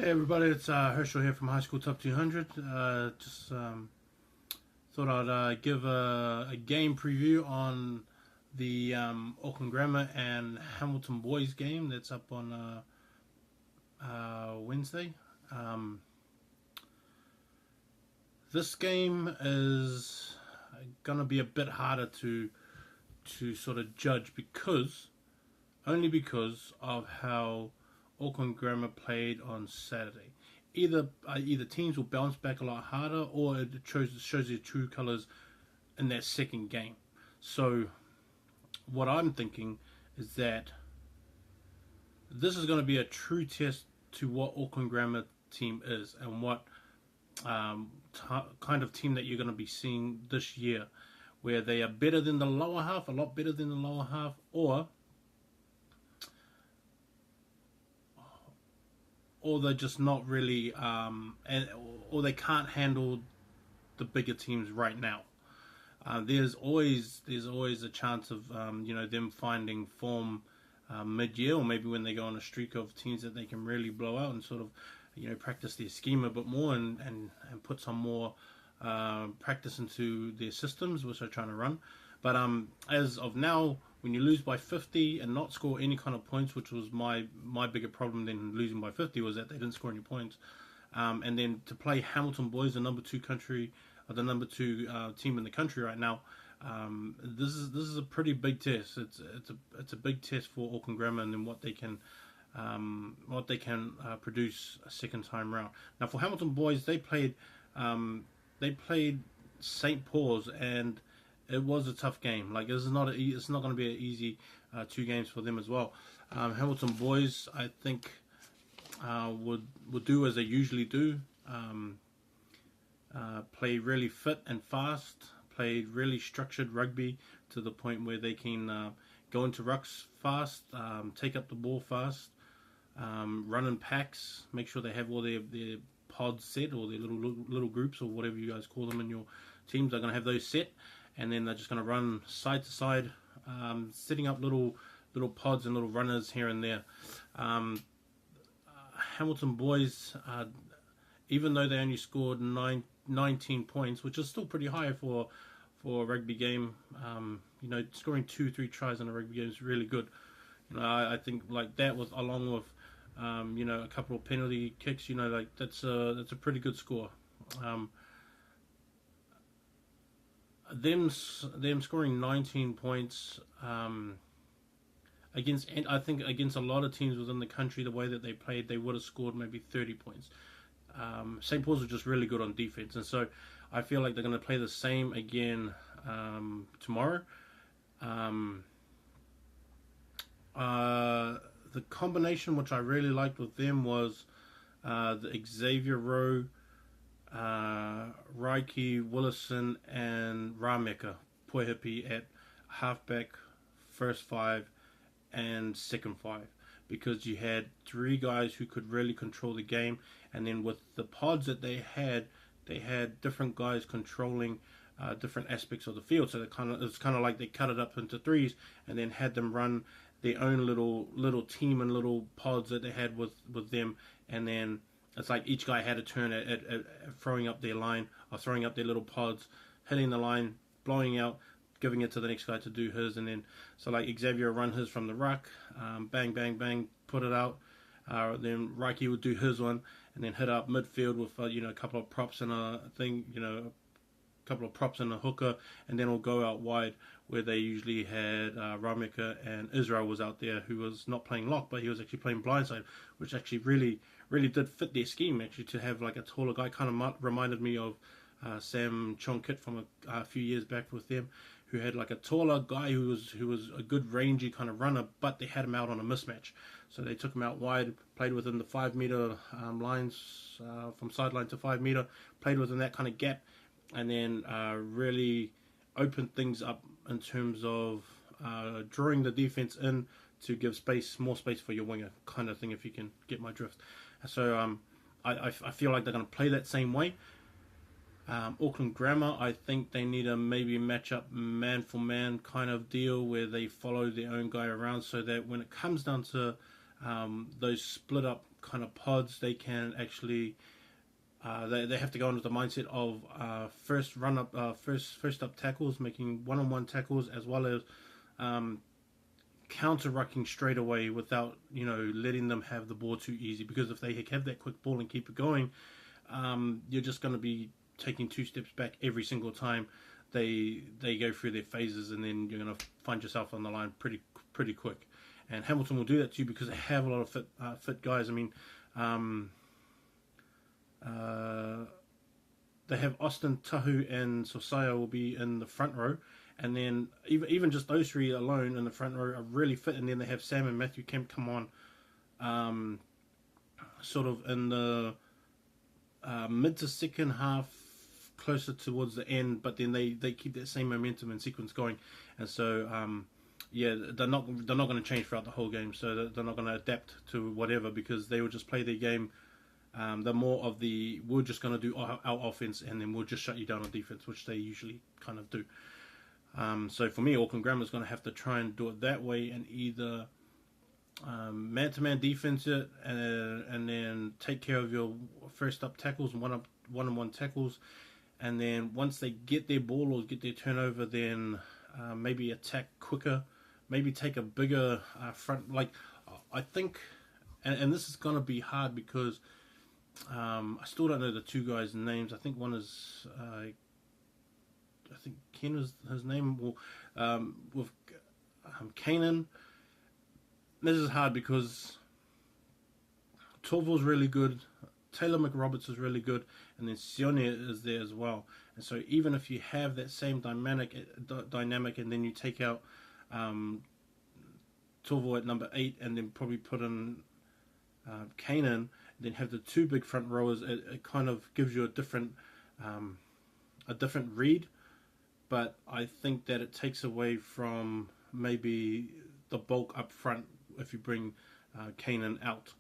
Hey everybody, it's Herschel here from High School Top 200. Just thought I'd give a game preview on the Auckland Grammar and Hamilton Boys game that's up on Wednesday. This game is going to be a bit harder to sort of judge only because of how Auckland Grammar played on Saturday. Either teams will bounce back a lot harder, or it shows their true colours in that second game. So what I'm thinking is that this is going to be a true test to what Auckland Grammar team is and what kind of team that you're going to be seeing this year, where they are better than the lower half, a lot better than the lower half, or they're just not really, or they can't handle the bigger teams right now. There's always a chance of them finding form mid-year, or maybe when they go on a streak of teams that they can really blow out and sort of practice their scheme a bit more and put some more practice into their systems, which they're trying to run. But as of now, when you lose by 50 and not score any kind of points, which was my bigger problem than losing by 50, was that they didn't score any points. And then to play Hamilton Boys, the number two team in the country right now, this is a pretty big test. It's a big test for Auckland Grammar and then what they can produce a second time round. Now for Hamilton Boys, they played St. Paul's, and it was a tough game. Like it's not going to be an easy 2 games for them as well. Hamilton Boys, I think, would do as they usually do. Play really fit and fast. Play really structured rugby to the point where they can go into rucks fast, take up the ball fast, run in packs, make sure they have all their pods set, or their little groups, or whatever you guys call them in your teams. They're going to have those set. And then they're just going to run side to side, setting up little pods and little runners here and there. Hamilton Boys, even though they only scored 19 points, which is still pretty high for a rugby game, scoring 2-3 tries in a rugby game is really good. I think like that, with along with a couple of penalty kicks, that's a pretty good score. Them scoring 19 points against a lot of teams within the country, the way that they played, they would have scored maybe 30 points. St. Paul's are just really good on defense, and so I feel like they're going to play the same again tomorrow. The combination which I really liked with them was the Xavier Rowe, Raiki, Willison, and Rameka Poihipi at halfback, first 5, and second 5, because you had 3 guys who could really control the game, and then with the pods that they had different guys controlling different aspects of the field. So it's kind of like they cut it up into 3s, and then had them run their own little team and little pods that they had with them, and then it's like each guy had a turn at throwing up their line, or throwing up their little pods, hitting the line, blowing out, giving it to the next guy to do his. And then, so like Xavier run his from the ruck, bang, bang, bang, put it out. Then Raiki would do his one, and then hit up midfield with a couple of props and a hooker, and then we'll go out wide where they usually had Rameka, and Israel was out there, who was not playing lock, but he was actually playing blindside, which actually really did fit their scheme, actually, to have like a taller guy. Kind of reminded me of Sam Chonkit from a few years back with them, who had like a taller guy who was a good rangy kind of runner, but they had him out on a mismatch. So they took him out wide, played within the 5-meter lines, from sideline to 5-meter, played within that kind of gap, and then really opened things up in terms of drawing the defense in to give more space for your winger, kind of thing, if you can get my drift. So I feel like they're going to play that same way. Auckland Grammar, I think they need a maybe match up man for man kind of deal where they follow their own guy around, so that when it comes down to those split up kind of pods, they can actually they have to go into the mindset of first up tackles, making one-on-one tackles, as well as counter rucking straight away without letting them have the ball too easy. Because if they have that quick ball and keep it going, you're just going to be taking 2 steps back every single time they go through their phases, and then you're going to find yourself on the line pretty quick. And Hamilton will do that too, because they have a lot of fit guys. I mean, they have Austin, Tahu, and Sosaya will be in the front row, and then even just those 3 alone in the front row are really fit. And then they have Sam and Matthew Kemp come on, sort of in the mid to second half, closer towards the end, but then they keep that same momentum and sequence going. And so they're not going to change throughout the whole game, so they're not going to adapt to whatever, because they will just play their game. They're more of we're just going to do our offense, and then we'll just shut you down on defense, which they usually kind of do. So for me, Auckland Grammar is going to have to try and do it that way, and either man-to-man defense it, and then take care of your first up tackles and one-on-one tackles, and then once they get their ball or get their turnover, then maybe attack quicker, maybe take a bigger front. Like, I think, and this is going to be hard because I still don't know the 2 guys' names. I think one is I think Ken is his name. Well, with Kanan, this is hard because Torval's really good, Taylor McRoberts is really good, and then Sione is there as well. And so even if you have that same dynamic, and then you take out Torval at number 8, and then probably put in Kanan, then have the 2 big front rowers, it kind of gives you a different read. But I think that it takes away from maybe the bulk up front if you bring Kanan out.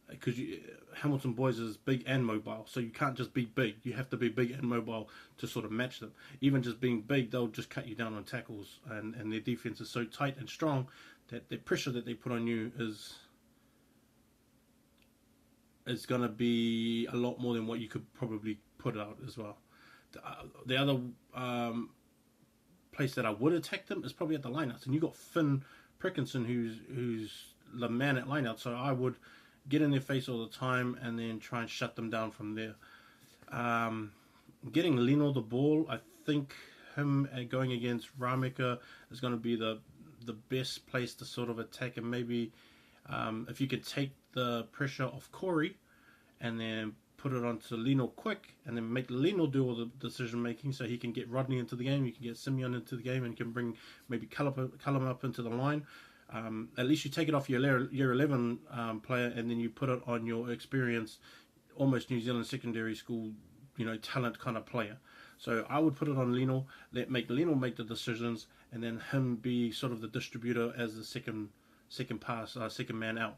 Because Hamilton boys is big and mobile, so you can't just be big. You have to be big and mobile to sort of match them. Even just being big, they'll just cut you down on tackles, and their defense is so tight and strong that the pressure that they put on you is going to be a lot more than what you could probably put out as well. The other place that I would attack them is probably at the lineouts, and you got Finn Prickinson, who's the man at lineout, so I would get in their face all the time and then try and shut them down from there. Getting Lino the ball, I think him going against Rameka is going to be the best place to sort of attack, and maybe if you could take the pressure off Corey and then put it onto Lino quick, and then make Lino do all the decision making, so he can get Rodney into the game, you can get Simeon into the game, and can bring maybe Callum up into the line. At least you take it off your year 11 player, and then you put it on your experienced, almost New Zealand secondary school, talent kind of player. So I would put it on Lino, make Lino make the decisions, and then him be sort of the distributor as the second pass, second man out.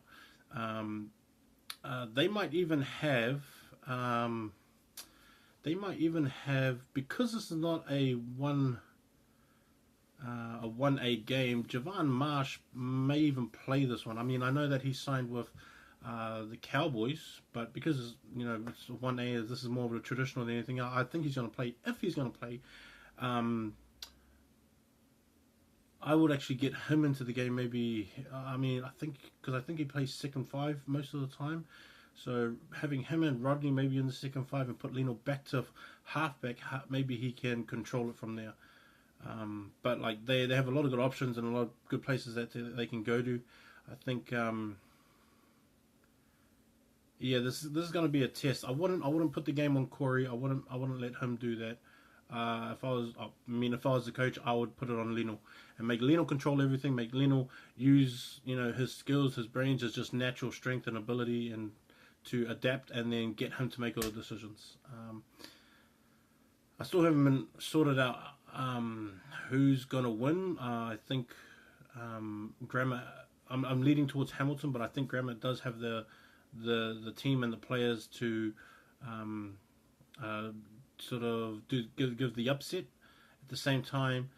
They might even have, because this is not a 1A game, Javon Marsh may even play this one. I mean, I know that he signed with the Cowboys, but because it's 1A, this is more of a traditional than anything else, I think he's going to play. If he's going to play, I would actually get him into the game. Maybe I think he plays second 5 most of the time. So having him and Rodney maybe in the second 5 and put Lino back to halfback, maybe he can control it from there. But like they have a lot of good options and a lot of good places that they can go to. I think this is going to be a test. I wouldn't put the game on Corey. I wouldn't let him do that. If I was the coach, I would put it on Lino and make Lino control everything. Make Lino use his skills, his brains, his just natural strength and ability, and to adapt, and then get him to make all the decisions. I still haven't been sorted out who's gonna win. I think Grammar. I'm leading towards Hamilton, but I think Grammar does have the team and the players to sort of give the upset. At the same time,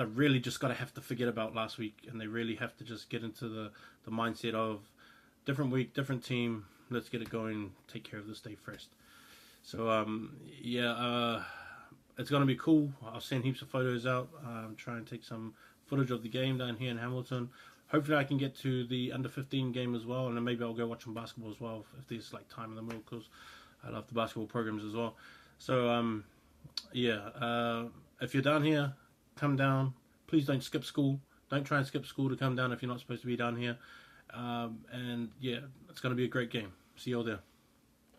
they really just got to have to forget about last week, and they really have to just get into the mindset of different week, different team. Let's get it going. Take care of this day first. So it's going to be cool. I'll send heaps of photos out. Try and take some footage of the game down here in Hamilton. Hopefully I can get to the under 15 game as well, and then maybe I'll go watch some basketball as well if there's like time in the middle, because I love the basketball programs as well. So if you're down here, come down. Please don't skip school. Don't try and skip school to come down if you're not supposed to be down here. And yeah, it's going to be a great game. See you all there.